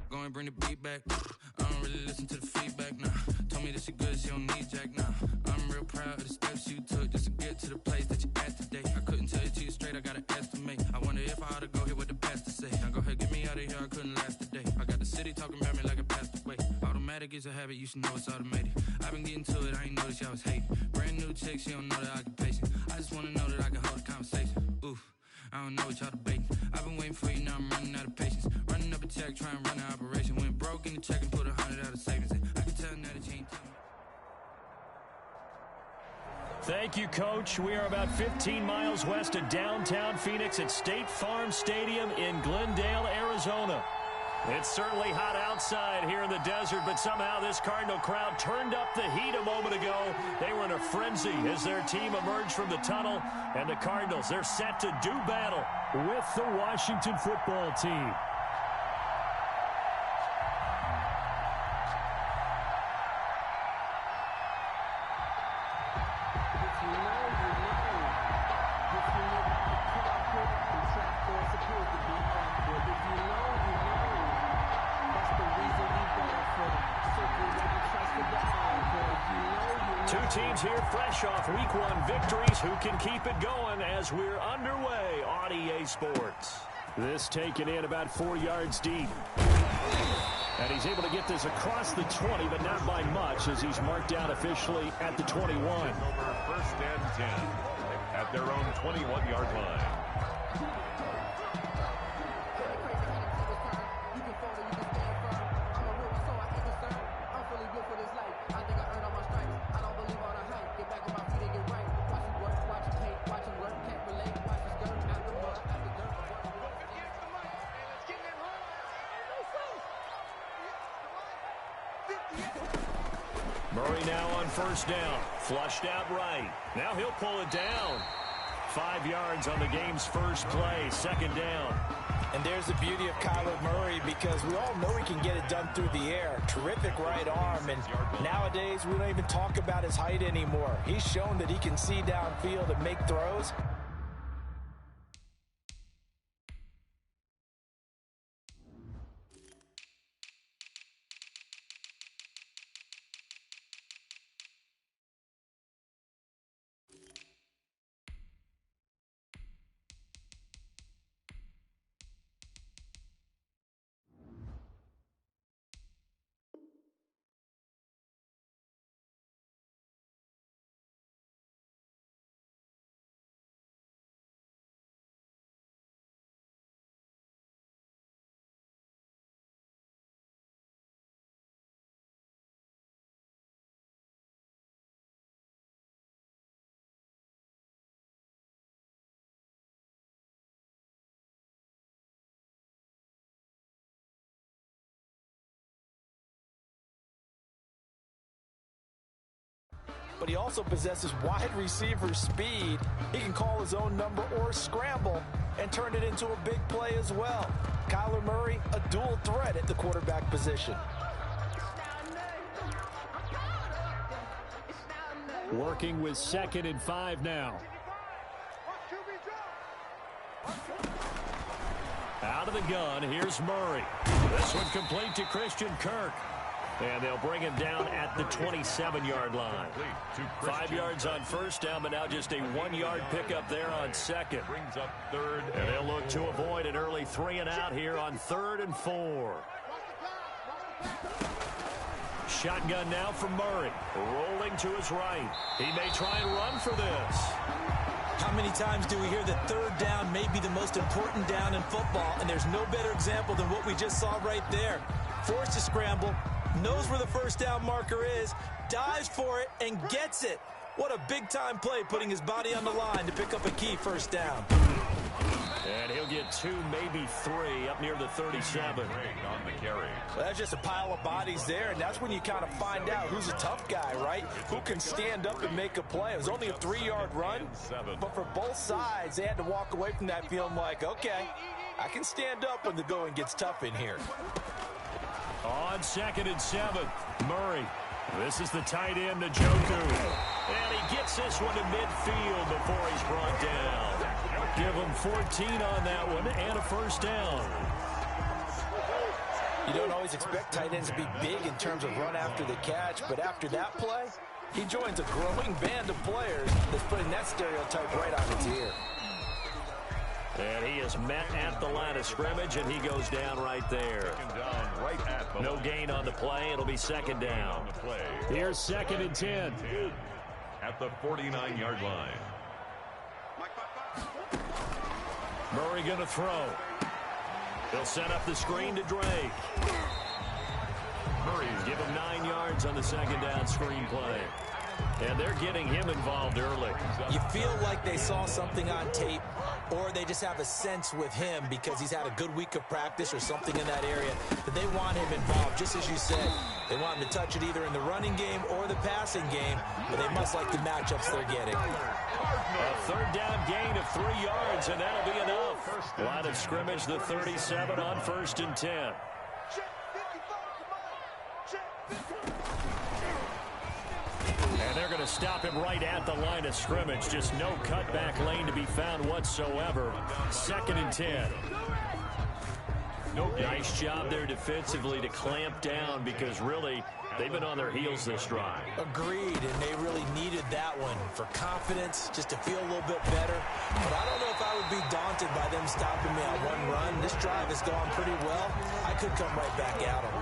Go and bring the beat back. I don't really listen to the feedback, nah. Told me that she good, she don't need jack, nah. I'm real proud of the steps you took just to get to the place that you at today. I couldn't tell it to you straight, I gotta estimate. I wonder if I ought to go here with the pastor say. Now go ahead, get me out of here, I couldn't last a day. I got the city talking about me like I passed away. Automatic is a habit, you should know it's automated. I've been getting to it, I ain't noticed y'all was hating. Brand new chick, she don't know the occupation. I just wanna know that I can hold a conversation. Oof, I don't know what y'all debating. I've been waiting for you, now I'm running out of patience. Running up a check, trying to run an operation. Went broke in the check and put 100 out of savings in. I can tell now that you ain't telling me. Thank you, Coach. We are about 15 miles west of downtown Phoenix at State Farm Stadium in Glendale, Arizona. It's certainly hot outside here in the desert, but somehow this Cardinal crowd turned up the heat a moment ago. They were in a frenzy as their team emerged from the tunnel, and the Cardinals, they're set to do battle with the Washington football team. Two teams here fresh off Week 1 victories who can keep it going as we're underway on EA Sports. This taken in about 4 yards deep. And he's able to get this across the 20, but not by much as he's marked down officially at the 21. Over first and 10 at their own 21-yard line. Murray now on first down. Flushed out right. Now he'll pull it down. 5 yards on the game's first play. Second down. And there's the beauty of Kyler Murray because we all know he can get it done through the air. Terrific right arm. And nowadays we don't even talk about his height anymore. He's shown that he can see downfield and make throws. But he also possesses wide receiver speed. He can call his own number or scramble and turn it into a big play as well. Kyler Murray, a dual threat at the quarterback position. Working with 2nd and 5 now. Out of the gun, here's Murray. This one complete to Christian Kirk. And they'll bring him down at the 27-yard line. 5 yards on first down, but now just a 1-yard pickup there on second. Brings up third. And they'll look to avoid an early 3 and out here on 3rd and 4. Shotgun now from Murray. Rolling to his right. He may try and run for this. How many times do we hear that third down may be the most important down in football? And there's no better example than what we just saw right there. Forced to scramble. Knows where the first down marker is, dives for it, and gets it. What a big-time play, putting his body on the line to pick up a key first down. And he'll get 2, maybe 3, up near the 37. On the carry. Well, that's just a pile of bodies there, and that's when you kind of find out who's a tough guy, right? Who can stand up and make a play. It was only a 3-yard run, but for both sides, they had to walk away from that feeling like, okay, I can stand up when the going gets tough in here. On 2nd and 7, Murray. This is the tight end, Njoku. And he gets this one to midfield before he's brought down. Give him 14 on that one and a first down. You don't always expect tight ends to be big in terms of run after the catch, but after that play, he joins a growing band of players that's putting that stereotype right on its ear. And he is met at the line of scrimmage, and he goes down right there. Down right at the no line. gain on the play. It'll be second down. Here's 2nd and 10. At the 49-yard line. Murray going to throw. He'll set up the screen to Drake. Murray give him 9 yards on the second down screen play. And they're getting him involved early. You feel like they saw something on tape, or they just have a sense with him because he's had a good week of practice or something in that area that they want him involved, just as you said. They want him to touch it either in the running game or the passing game, but they must like the matchups they're getting. A third down gain of 3 yards, and that'll be enough. Line of scrimmage, the 37 on 1st and 10. And they're going to stop him right at the line of scrimmage. Just no cutback lane to be found whatsoever. 2nd and 10. Nice job there defensively to clamp down because really they've been on their heels this drive. Agreed, and they really needed that one for confidence, just to feel a little bit better. But I don't know if I would be daunted by them stopping me on one run. This drive has gone pretty well. I could come right back at them.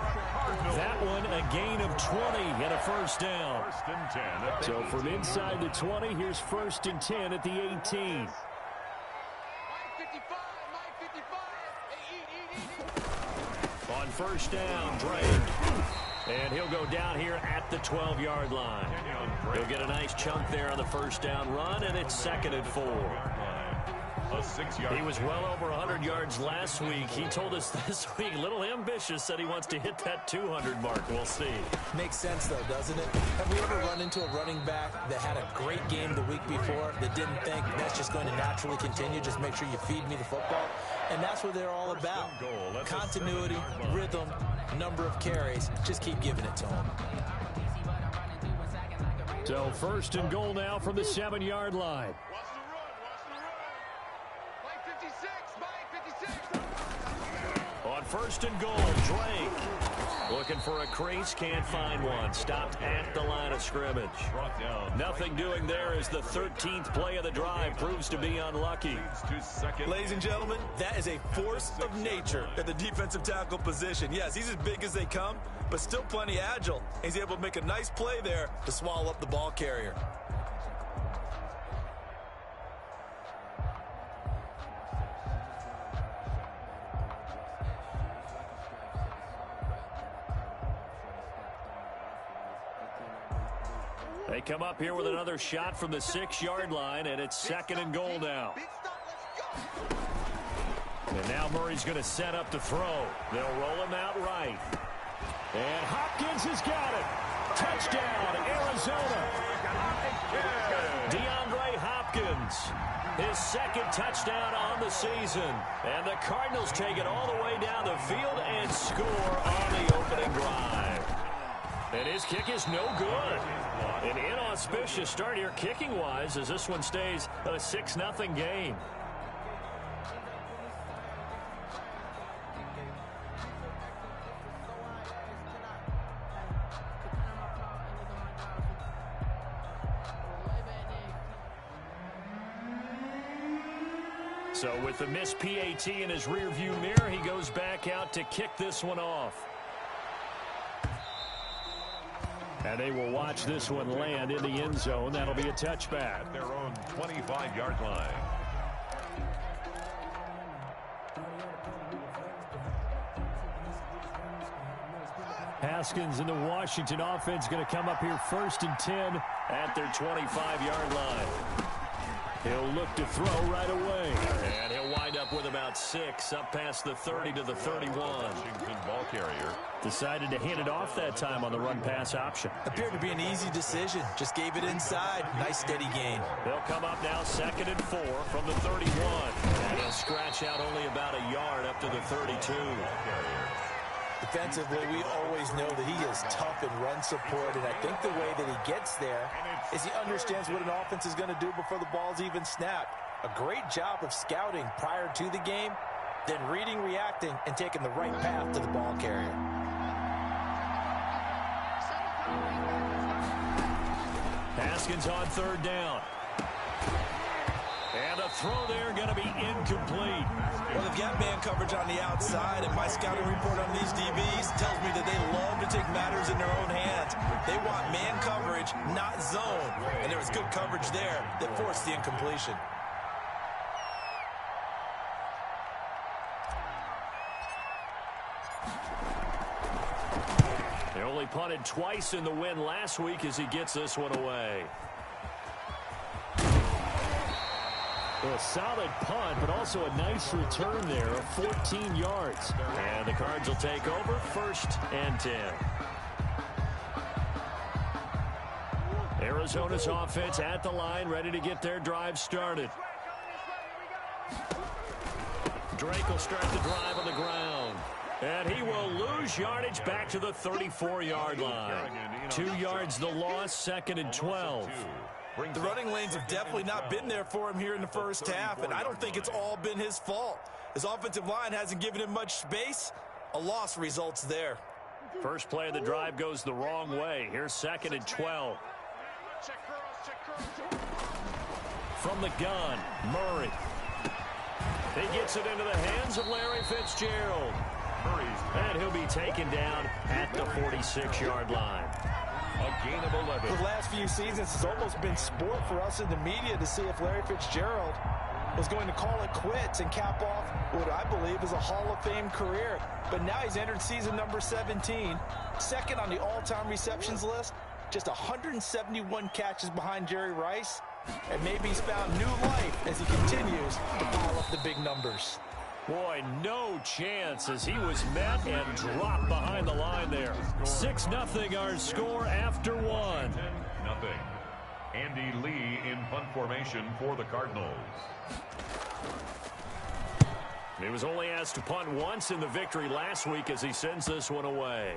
That one a gain of 20 and a first down. 1st and 10. So from inside the 20, here's 1st and 10 at the 18. On 1st down, Drake. And he'll go down here at the 12-yard line. He'll get a nice chunk there on the 1st down run, and it's 2nd and 4. A 6-yard. He was well over 100 yards last week. He told us this week, a little ambitious, said he wants to hit that 200 mark. We'll see. Makes sense, though, doesn't it? Have we ever run into a running back that had a great game the week before that didn't think that's just going to naturally continue? Just make sure you feed me the football. And that's what they're all about. Continuity, rhythm, number of carries. Just keep giving it to them. So 1st and goal now from the 7-yard line. On 1st and goal, Drake looking for a crease, can't find one. Stopped at the line of scrimmage. Nothing doing there as the 13th play of the drive proves to be unlucky. Ladies and gentlemen, that is a force of nature at the defensive tackle position. Yes, he's as big as they come, but still plenty agile. He's able to make a nice play there to swallow up the ball carrier. They come up here with another shot from the 6-yard line, and it's 2nd and goal now. And now Murray's going to set up to throw. They'll roll him out right. And Hopkins has got it. Touchdown, Arizona. DeAndre Hopkins, his 2nd touchdown on the season. And the Cardinals take it all the way down the field and score on the opening drive. And his kick is no good. An inauspicious start here kicking-wise as this one stays a 6-0 game. So with the missed PAT in his rearview mirror, he goes back out to kick this one off. And they will watch this one land in the end zone. That'll be a touchback. At their own 25-yard line. Haskins and the Washington offense going to come up here 1st and 10 at their 25-yard line. He'll look to throw right away. And he'll wind up with about 6 up past the 30 to the 31. Washington ball carrier. Decided to hand it off that time on the run-pass option. Appeared to be an easy decision. Just gave it inside. Nice steady gain. They'll come up now 2nd and 4 from the 31. And he'll scratch out only about a yard up to the 32. Defensively, we always know that he is tough in run support, and I think the way that he gets there is he understands what an offense is going to do before the ball's even snapped. A great job of scouting prior to the game, then reading, reacting, and taking the right path to the ball carrier. Haskins on third down. And the throw there going to be incomplete. Well, they've got man coverage on the outside, and my scouting report on these DBs tells me that they love to take matters in their own hands. They want man coverage, not zone. And there was good coverage there that forced the incompletion. They only punted twice in the win last week as he gets this one away. A solid punt, but also a nice return there of 14 yards. And the Cards will take over 1st and 10. Arizona's offense at the line, ready to get their drive started. Drake will start the drive on the ground. And he will lose yardage back to the 34-yard line. 2 yards the loss, 2nd and 12. The running lanes have definitely not been there for him here in the first half, and I don't think it's all been his fault. His offensive line hasn't given him much space. A loss results there. First play of the drive goes the wrong way. Here's 2nd and 12. From the gun, Murray. He gets it into the hands of Larry Fitzgerald. And he'll be taken down at the 46-yard line. A gain of 11. The last few seasons has almost been sport for us in the media to see if Larry Fitzgerald was going to call it quits and cap off what I believe is a Hall of Fame career. But now he's entered season number 17, second on the all-time receptions list, just 171 catches behind Jerry Rice, and maybe he's found new life as he continues to pile up the big numbers. Boy, no chance as he was met and dropped behind the line there. 6-0 our score after 1. 10-0. Andy Lee in punt formation for the Cardinals. He was only asked to punt once in the victory last week as he sends this one away.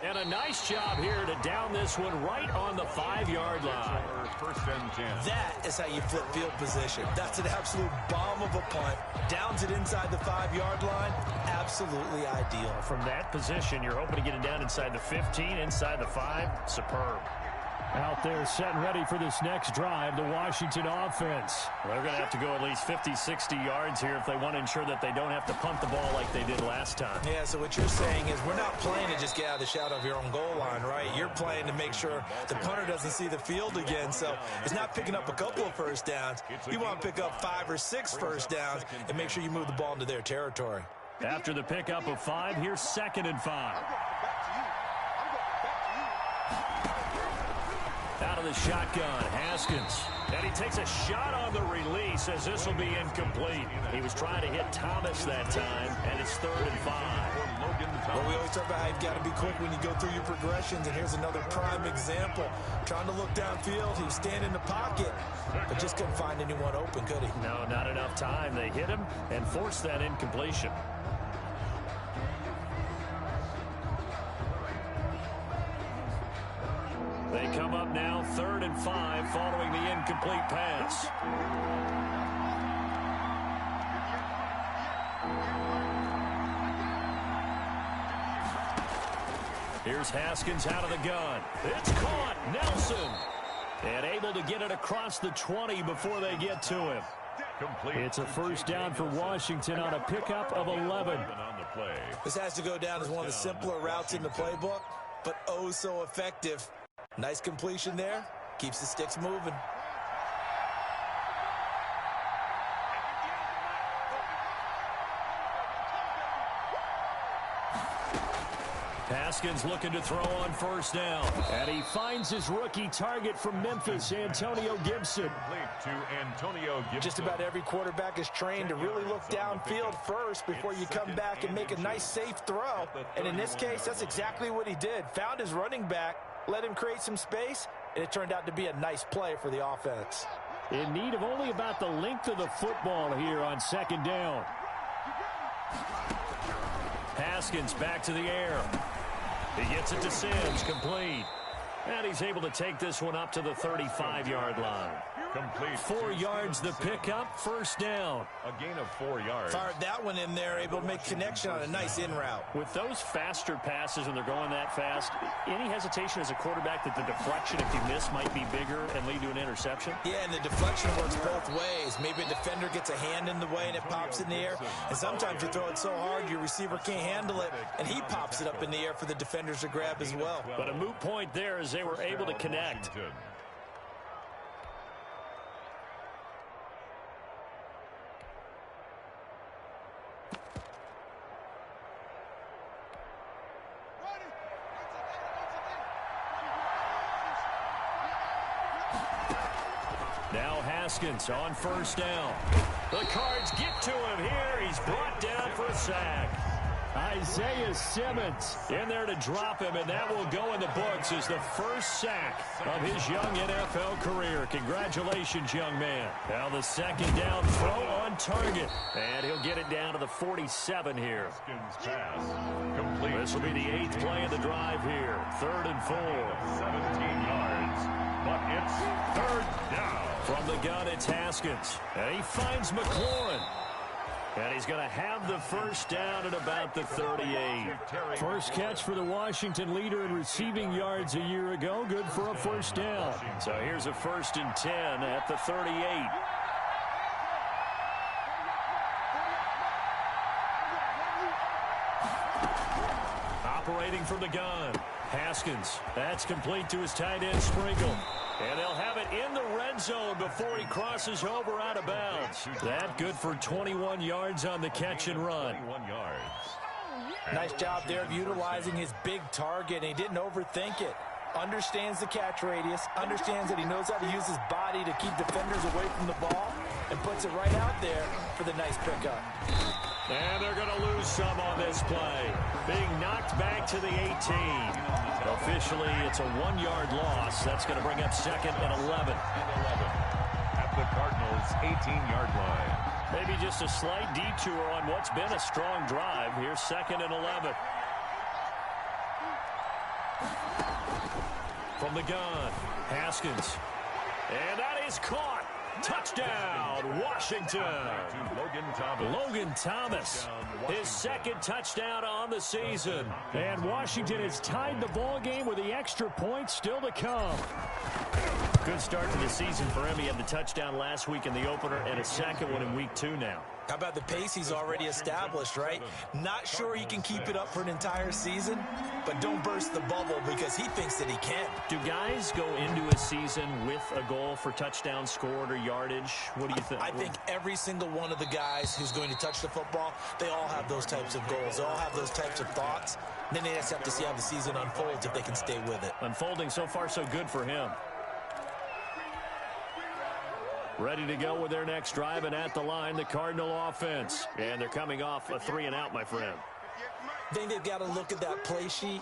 And a nice job here to down this one right on the 5-yard line. 1st and 10. That is how you flip field position. That's an absolute bomb of a punt. Downs it inside the 5-yard line. Absolutely ideal. From that position, you're hoping to get it down inside the 15, inside the 5. Superb. Out there set and ready for this next drive, the Washington offense. They're going to have to go at least 50, 60 yards here if they want to ensure that they don't have to punt the ball like they did last time. Yeah, so what you're saying is we're not playing to just get out of the shadow of your own goal line, right? You're playing to make sure the punter doesn't see the field again. So it's not picking up a couple of first downs. You want to pick up 5 or 6 first downs and make sure you move the ball into their territory. After the pickup of 5, here's 2nd and 5. Out of the shotgun, Haskins. And he takes a shot on the release as this will be incomplete. He was trying to hit Thomas that time, and it's 3rd and 5. Well, we always talk about how you've got to be quick when you go through your progressions, and here's another prime example. Trying to look downfield, he was standing in the pocket, but just couldn't find anyone open, could he? No, not enough time. They hit him and forced that incompletion. They come up now 3rd and 5 following the incomplete pass. Here's Haskins out of the gun. It's caught. Nelson. And able to get it across the 20 before they get to him. It's a first down for Washington on a pickup of 11. This has to go down as one of the simpler routes in the playbook, but oh so effective. Nice completion there. Keeps the sticks moving. Haskins looking to throw on first down. And he finds his rookie target from Memphis, Antonio Gibson. To Antonio Gibson. Just about every quarterback is trained to really look downfield first before you come back and make a nice, safe throw. And in this case, that's exactly what he did. Found his running back, let him create some space, and it turned out to be a nice play for the offense. In need of only about the length of the football here on 2nd down. Haskins back to the air. He gets it to Sims, complete. And he's able to take this one up to the 35-yard line. Complete. 4 yards the pickup, first down. A gain of 4 yards. Fired that one in there, able to make connection on a nice in route. With those faster passes when they're going that fast, any hesitation as a quarterback that the deflection, if you miss, might be bigger and lead to an interception? Yeah, and the deflection works both ways. Maybe a defender gets a hand in the way and it pops in the air. And sometimes you throw it so hard your receiver can't handle it, and he pops it up in the air for the defenders to grab as well. But a moot point there as they were able to connect. Now Haskins on first down. The Cards get to him here. He's brought down for a sack. Isaiah Simmons in there to drop him, and that will go in the books as the first sack of his young NFL career. Congratulations, young man. Now the second down throw on target, and he'll get it down to the 47 here. This will be the 8th play of the drive here. 3rd and 4. 17 yards, but it's 3rd down. From the gun, it's Haskins, and he finds McLaurin. And he's going to have the first down at about the 38. First catch for the Washington leader in receiving yards a year ago. Good for a first down. So here's a 1st and 10 at the 38. Operating from the gun, Haskins. That's complete to his tight end, Sprinkle. And they'll have it in the red zone before he crosses over out of bounds. That good for 21 yards on the catch and run. 21 yards. Nice job there of utilizing his big target, and he didn't overthink it. Understands the catch radius, understands that he knows how to use his body to keep defenders away from the ball, and puts it right out there for the nice pickup. And they're going to lose some on this play. Being knocked back to the 18. Officially, it's a 1-yard loss. That's going to bring up 2nd and 11. At the Cardinals' 18-yard line. Maybe just a slight detour on what's been a strong drive. Here's 2nd and 11. From the gun, Haskins. And that is caught. Touchdown, Washington. Logan Thomas, his 2nd touchdown on the season. And Washington has tied the ball game with the extra point still to come. Good start to the season for him. He had the touchdown last week in the opener and a second one in week 2 now. How about the pace he's already established, right? Not sure he can keep it up for an entire season, but don't burst the bubble because he thinks that he can. Do guys go into a season with a goal for touchdowns scored or yardage? What do you think? I think every single one of the guys who's going to touch the football, they all have those types of goals. They all have those types of thoughts. And then they just have to see how the season unfolds if they can stay with it. Unfolding so far so good for him. Ready to go with their next drive, and at the line, the Cardinal offense. And they're coming off a 3-and-out, my friend. I think they've got to look at that play sheet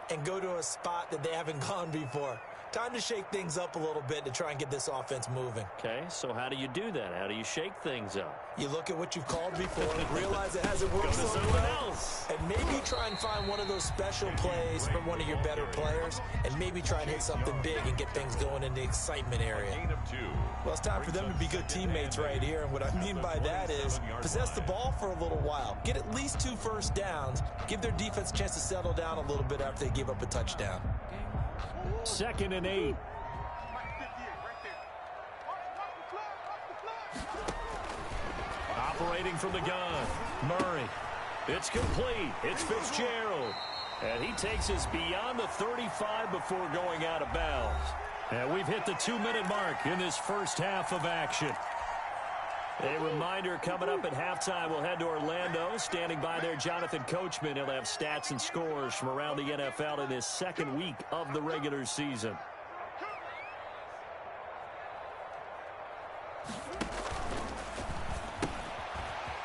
and go to a spot that they haven't gone before. Time to shake things up a little bit to try and get this offense moving. Okay, so how do you do that? How do you shake things up? You look at what you've called before, realize it hasn't worked so well, and maybe try and find one of those special plays from one of your better players, and maybe try and hit something big and get things going in the excitement area. Well, it's time for them to be good teammates right here, and what I mean by that is possess the ball for a little while, get at least 2 first downs, give their defense a chance to settle down a little bit after they give up a touchdown. 2nd and 8. Operating from the gun, Murray. It's complete. It's Fitzgerald. And he takes us beyond the 35 before going out of bounds. And we've hit the 2-minute mark in this first half of action. A reminder coming up at halftime, we'll head to Orlando. Standing by there, Jonathan Coachman. He'll have stats and scores from around the NFL in his 2nd week of the regular season.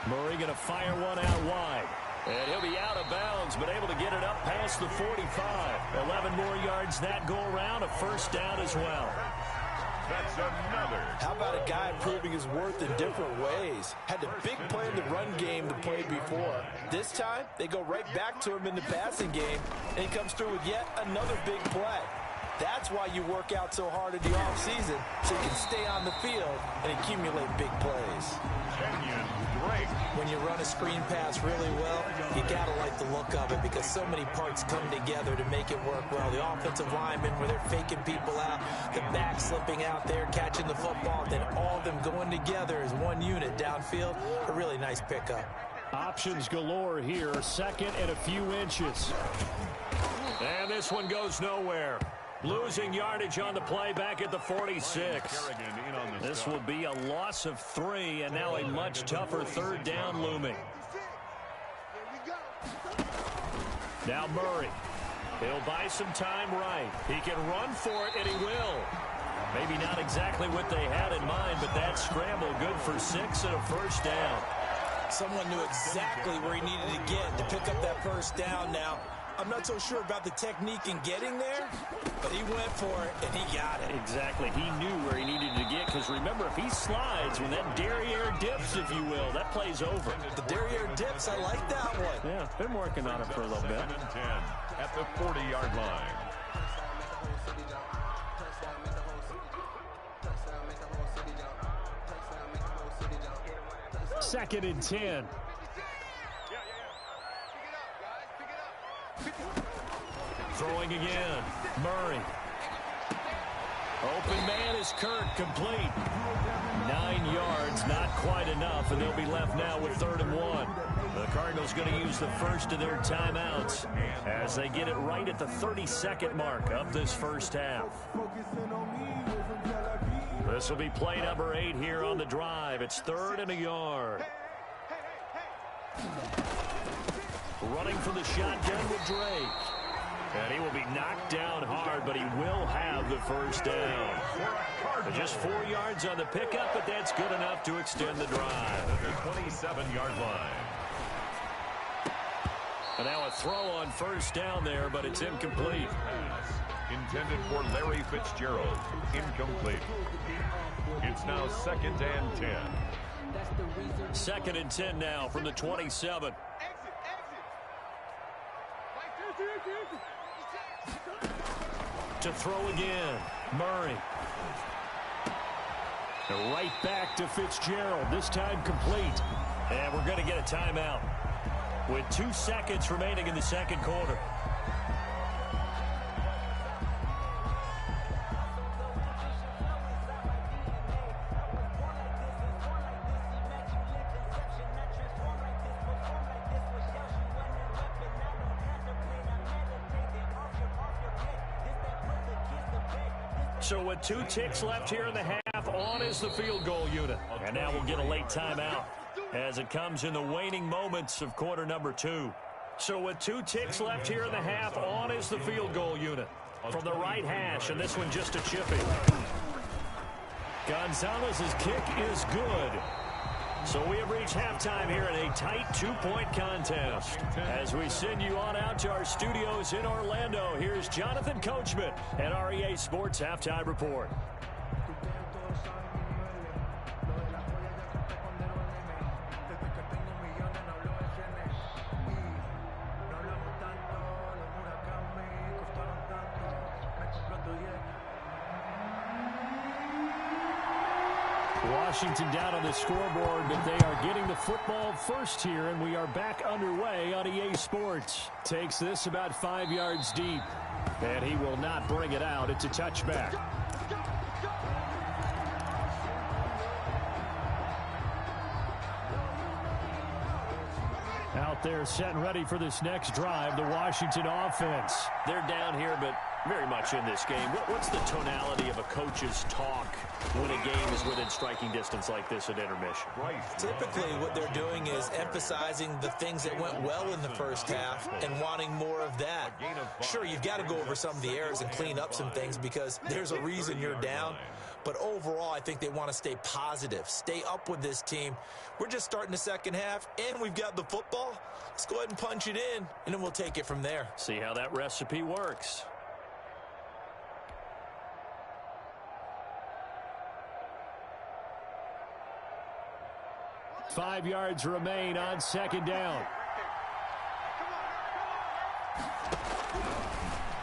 Murray going to fire one out wide. And he'll be out of bounds, but able to get it up past the 45. 11 more yards that go around, a first down as well. That's another. How about a guy proving his worth in different ways? Had the big play in the run game to play before. This time, they go right back to him in the passing game, and he comes through with yet another big play. That's why you work out so hard in the offseason, so you can stay on the field and accumulate big plays. When you run a screen pass really well, you got to like the look of it because so many parts come together to make it work well. The offensive linemen, where they're faking people out, the back slipping out there, catching the football, then all of them going together as one unit downfield. A really nice pickup. Options galore here, second and a few inches. And this one goes nowhere. Losing yardage on the play back at the 46. This will be a loss of 3, and now a much tougher third down looming. Now Murray. He'll buy some time right. He can run for it, and he will. Maybe not exactly what they had in mind, but that scramble good for 6 and a first down. Someone knew exactly where he needed to get to pick up that first down now. I'm not so sure about the technique in getting there, but he went for it, and he got it. Exactly. He knew where he needed to get, because remember, if he slides, when that derriere dips, if you will, that play's over. The derriere dips, I like that one. Yeah, been working on it for a little bit. 7 and 10 at the 40-yard line. Second and 10. Throwing again. Murray. Open man is Kirk, complete. 9 yards, not quite enough, and they'll be left now with 3rd and 1. The Cardinals going to use the first of their timeouts as they get it right at the 32nd mark of this first half. This will be play number 8 here on the drive. It's 3rd and a yard. Running for the shotgun with Drake. And he will be knocked down hard, but he will have the first down. Just 4 yards on the pickup, but that's good enough to extend the drive. The 27-yard line. And now a throw on first down there, but it's incomplete. Intended for Larry Fitzgerald. Incomplete. It's now 2nd and 10. 2nd and 10 now from the 27. To throw again, Murray. And right back to Fitzgerald, this time complete. And we're going to get a timeout with 2 seconds remaining in the second quarter. So with 2 ticks left here in the half, on is the field goal unit. And now we'll get a late timeout as it comes in the waning moments of quarter number 2. So with 2 ticks left here in the half, on is the field goal unit. From the right hash, and this one just a chipping. Gonzalez's kick is good. So we have reached halftime here in a tight 2-point contest. As we send you on out to our studios in Orlando, here's Jonathan Coachman at our EA Sports Halftime Report. Washington down on the scoreboard, but they are getting the football first here, and we are back underway on EA Sports. Takes this about 5 yards deep, and he will not bring it out. It's a touchback. Out there set and ready for this next drive, the Washington offense. They're down here, but very much in this game. What's the tonality of a coach's talk when a game is within striking distance like this at intermission? Typically, what they're doing is emphasizing the things that went well in the first half and wanting more of that. Sure, you've got to go over some of the errors and clean up some things because there's a reason you're down. But overall, I think they want to stay positive, stay up with this team. We're just starting the second half, and we've got the football. Let's go ahead and punch it in, and then we'll take it from there. See how that recipe works. Five yards remain on second down.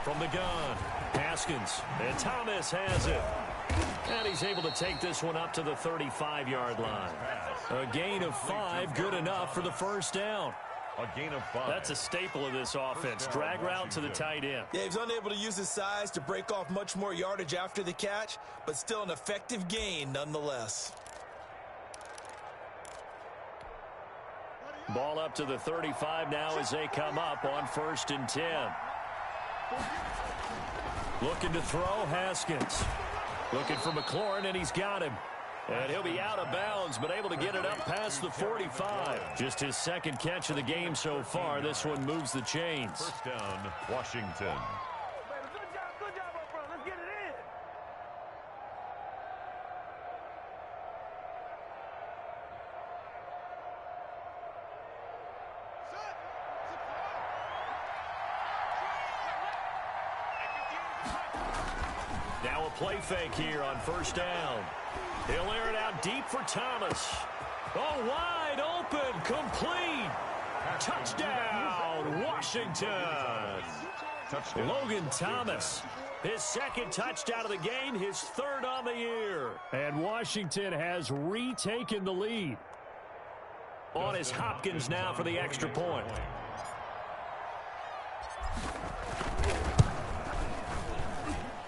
From the gun, Haskins, and Thomas has it. And he's able to take this one up to the 35-yard line. A gain of 5, good enough for the first down. A gain of 5. That's a staple of this offense. Drag route to the tight end. Yeah, he's unable to use his size to break off much more yardage after the catch, but still an effective gain nonetheless. Ball up to the 35 now as they come up on 1st and 10. Looking to throw, Haskins. Looking for McLaurin, and he's got him. And he'll be out of bounds, but able to get it up past the 45. Just his second catch of the game so far. This one moves the chains. First down, Washington. Good job up front. Let's get it in. Now a play fake here on 1st down. He'll air it out deep for Thomas. Oh, wide open, complete. Touchdown, Washington. Touchdown. Logan Thomas, his second touchdown of the game, his 3rd on the year. And Washington has retaken the lead. On is Hopkins now for the extra point.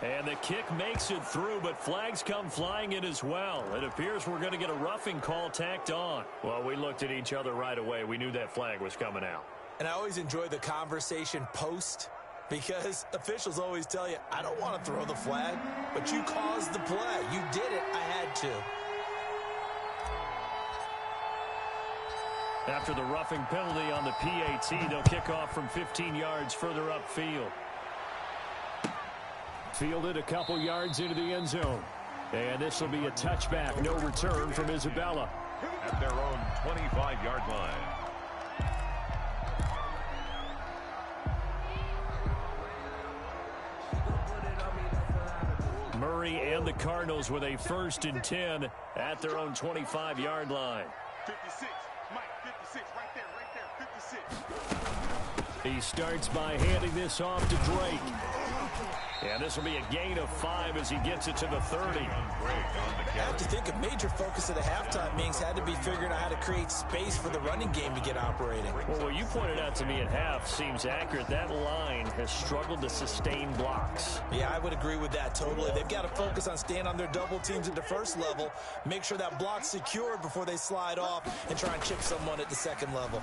And the kick makes it through, but flags come flying in as well. It appears we're going to get a roughing call tacked on. Well, we looked at each other right away. We knew that flag was coming out. And I always enjoy the conversation post, because officials always tell you, I don't want to throw the flag, but you caused the play. You did it. I had to. After the roughing penalty on the PAT, they'll kick off from 15 yards further upfield. Fielded a couple yards into the end zone. And this will be a touchback, no return from Isabella. At their own 25-yard line. Murray and the Cardinals with a 1st and 10 at their own 25-yard line. 56. Mike, 56. Right there. 56. He starts by handing this off to Drake. And this will be a gain of 5 as he gets it to the 30. I have to think a major focus of the halftime meetings had to be figuring out how to create space for the running game to get operating. Well, what you pointed out to me at half seems accurate. That line has struggled to sustain blocks. Yeah, I would agree with that totally. They've got to focus on staying on their double teams at the first level, make sure that block's secured before they slide off and try and chip someone at the second level.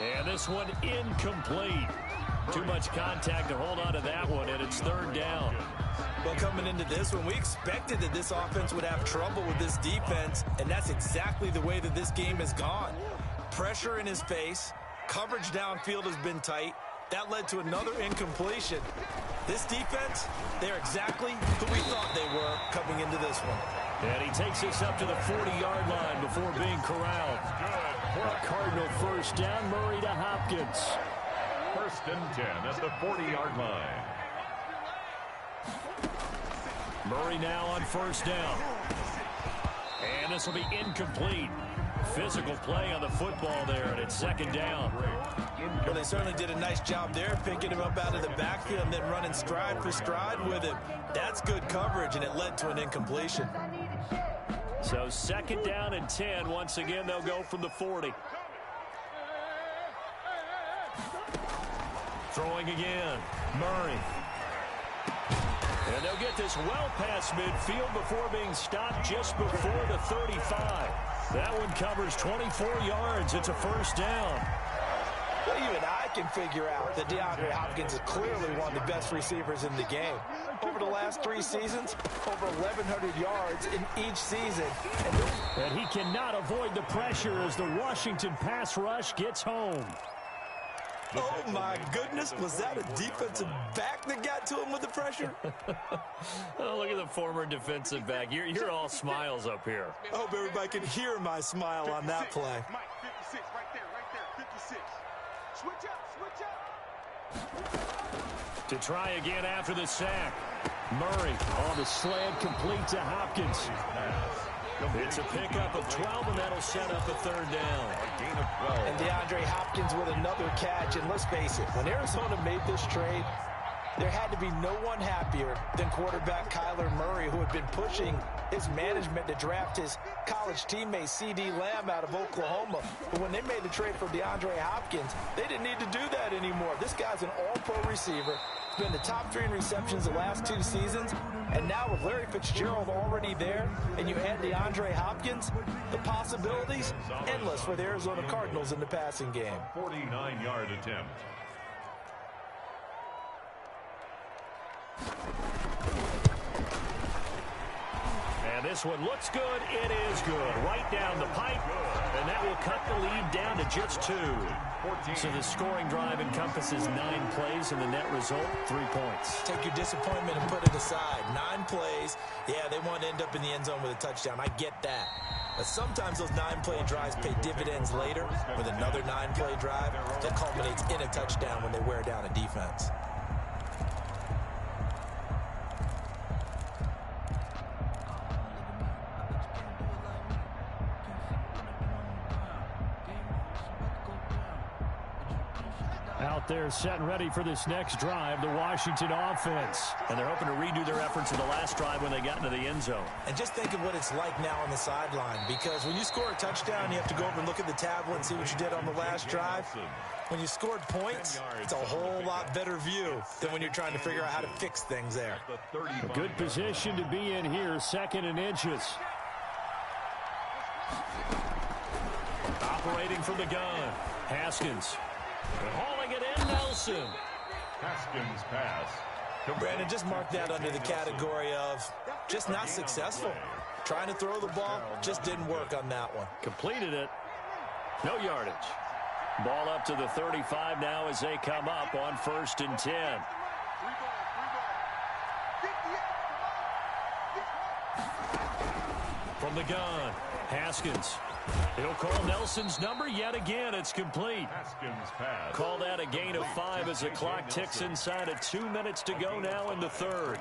And this one incomplete. Too much contact to hold on to that one, and it's 3rd down. Well, coming into this one, we expected that this offense would have trouble with this defense, and that's exactly the way that this game has gone. Pressure in his face, coverage downfield has been tight. That led to another incompletion. This defense, they're exactly who we thought they were coming into this one. And he takes this up to the 40-yard line before being corralled. A Cardinal 1st down, Murray to Hopkins. 1st and 10 at the 40-yard line. Murray now on 1st down. And this will be incomplete. Physical play on the football there, and it's 2nd down. Well, they certainly did a nice job there, picking him up out of the backfield and then running stride for stride with him. That's good coverage, and it led to an incompletion. So 2nd down and 10. Once again, they'll go from the 40. Throwing again, Murray. And they'll get this well past midfield before being stopped just before the 35. That one covers 24 yards. It's a 1st down. Well, even I can figure out that DeAndre Hopkins is clearly one of the best receivers in the game. Over the last 3 seasons, over 1,100 yards in each season. And he cannot avoid the pressure as the Washington pass rush gets home. Oh, my goodness. Was that a defensive back that got to him with the pressure? Oh, look at the former defensive back. You're all smiles up here. I hope everybody can hear my smile on that play. Mike, 56. Right there. 56. Switch up. To try again after the sack. Murray on the slant, complete to Hopkins. It's a pickup of 12, and that'll set up a third down. A gain of 12. And DeAndre Hopkins with another catch. And let's face it, when Arizona made this trade, there had to be no one happier than quarterback Kyler Murray, who had been pushing his management to draft his college teammate C.D. Lamb out of Oklahoma. But when they made the trade for DeAndre Hopkins, they didn't need to do that anymore. This guy's an all-pro receiver. He's been the top 3 in receptions the last 2 seasons. And now with Larry Fitzgerald already there, and you add DeAndre Hopkins, the possibilities endless for the Arizona Cardinals in the passing game. 49-yard attempt. And this one looks good. It is good. Right down the pipe. And that will cut the lead down to just 2. So the scoring drive encompasses 9 plays, and the net result, 3 points. Take your disappointment and put it aside. 9 plays. Yeah, they want to end up in the end zone with a touchdown. I get that. But sometimes those 9-play drives pay dividends later with another 9-play drive that culminates in a touchdown when they wear down a defense. Out there set and ready for this next drive, the Washington offense. And they're hoping to redo their efforts in the last drive when they got into the end zone. And just think of what it's like now on the sideline, because when you score a touchdown, you have to go over and look at the tablet and see what you did on the last drive. When you scored points, it's a whole lot better view than when you're trying to figure out how to fix things there. A good position to be in here, 2nd and inches. Operating from the gun, Haskins. Hauling it in, Nelson. Haskins pass. Brandon, just mark that under the category of just not successful. Trying to throw the ball, just didn't work on that one. Completed it. No yardage. Ball up to the 35 now as they come up on 1st and 10. From the gun, Haskins. He'll call Nelson's number yet again. It's complete. Haskins pass. Call that a gain of 5 as the clock ticks inside of 2 minutes to go now in the 3rd.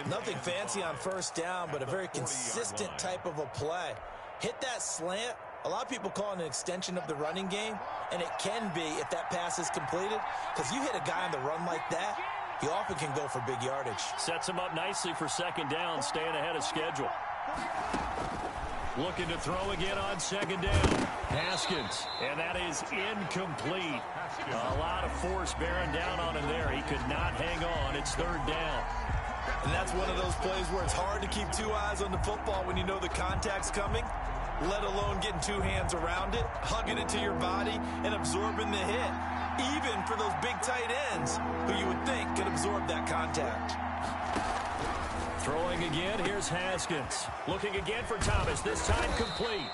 Nothing fancy on 1st down, but a very consistent type of a play. Hit that slant. A lot of people call it an extension of the running game, and it can be if that pass is completed, because you hit a guy on the run like that, he often can go for big yardage. Sets him up nicely for 2nd down, staying ahead of schedule. Looking to throw again on 2nd down. Haskins, and that is incomplete. A lot of force bearing down on him there. He could not hang on. It's 3rd down. And that's one of those plays where it's hard to keep 2 eyes on the football when you know the contact's coming, let alone getting 2 hands around it, hugging it to your body, and absorbing the hit. Even for those big tight ends who you would think could absorb that contact. Throwing again, here's Haskins. Looking again for Thomas, this time complete.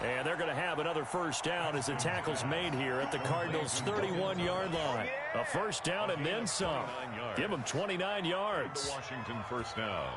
And they're going to have another 1st down as the tackle's made here at the Cardinals' 31-yard line. A 1st down and then some. Give them 29 yards. Washington 1st down.